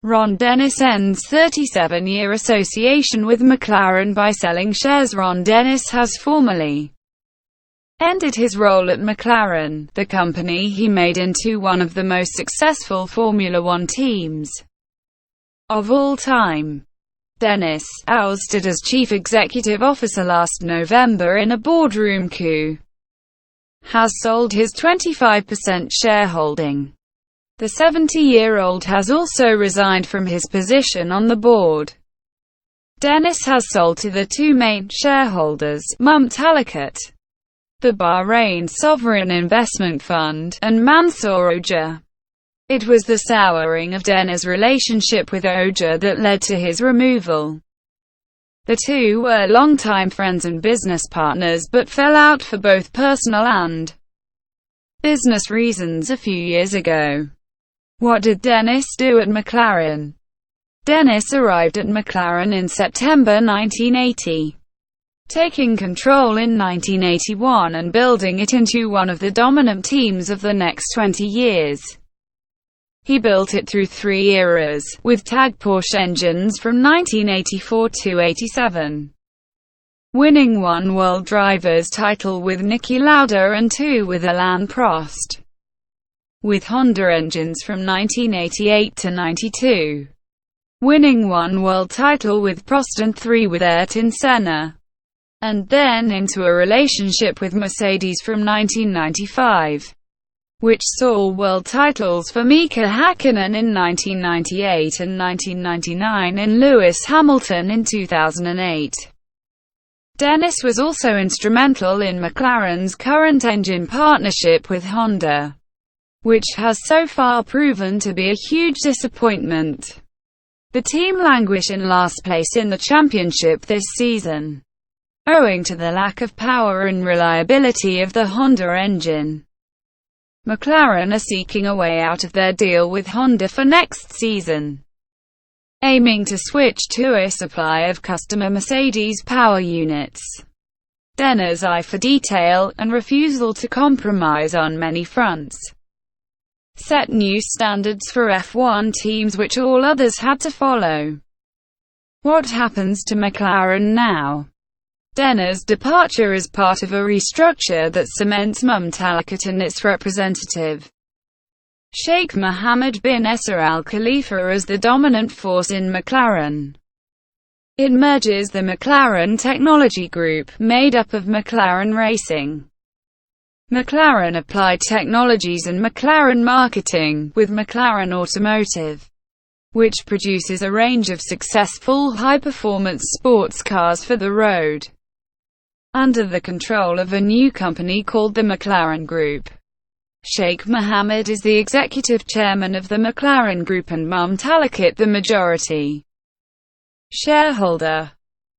Ron Dennis ends 37-year association with McLaren by selling shares. Ron Dennis has formally ended his role at McLaren, the company he made into one of the most successful Formula One teams of all time. Dennis, ousted as chief executive officer last November in a boardroom coup, has sold his 25% shareholding. The 70-year-old has also resigned from his position on the board. Dennis has sold to the two main shareholders, Mumtalakat, the Bahrain Sovereign Investment Fund, and Mansour Ojah. It was the souring of Dennis' relationship with Ojah that led to his removal. The two were longtime friends and business partners but fell out for both personal and business reasons a few years ago. What did Dennis do at McLaren? Dennis arrived at McLaren in September 1980, taking control in 1981 and building it into one of the dominant teams of the next 20 years. He built it through three eras, with tag Porsche engines from 1984 to 87, winning one World Drivers' title with Niki Lauda and two with Alain Prost, with Honda engines from 1988 to 92, winning one world title with Prost and three with Ayrton Senna, and then into a relationship with Mercedes from 1995, which saw world titles for Mika Hakkinen in 1998 and 1999 and Lewis Hamilton in 2008. Dennis was also instrumental in McLaren's current engine partnership with Honda, which has so far proven to be a huge disappointment. The team languish in last place in the championship this season, owing to the lack of power and reliability of the Honda engine. McLaren are seeking a way out of their deal with Honda for next season, aiming to switch to a supply of customer Mercedes power units. Dennis' eye for detail, and refusal to compromise on many fronts, set new standards for F1 teams which all others had to follow. What happens to McLaren now? Dennis' departure is part of a restructure that cements Mumtalakat and its representative, Sheikh Mohammed bin Nasser Al Khalifa, as the dominant force in McLaren. It merges the McLaren Technology Group, made up of McLaren Racing, McLaren Applied Technologies and McLaren Marketing, with McLaren Automotive, which produces a range of successful high-performance sports cars for the road, under the control of a new company called the McLaren Group. Sheikh Mohammed is the executive chairman of the McLaren Group and Mumtalakat the majority shareholder.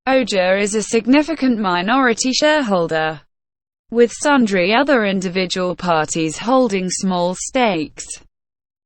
Ojah is a significant minority shareholder, with sundry other individual parties holding small stakes.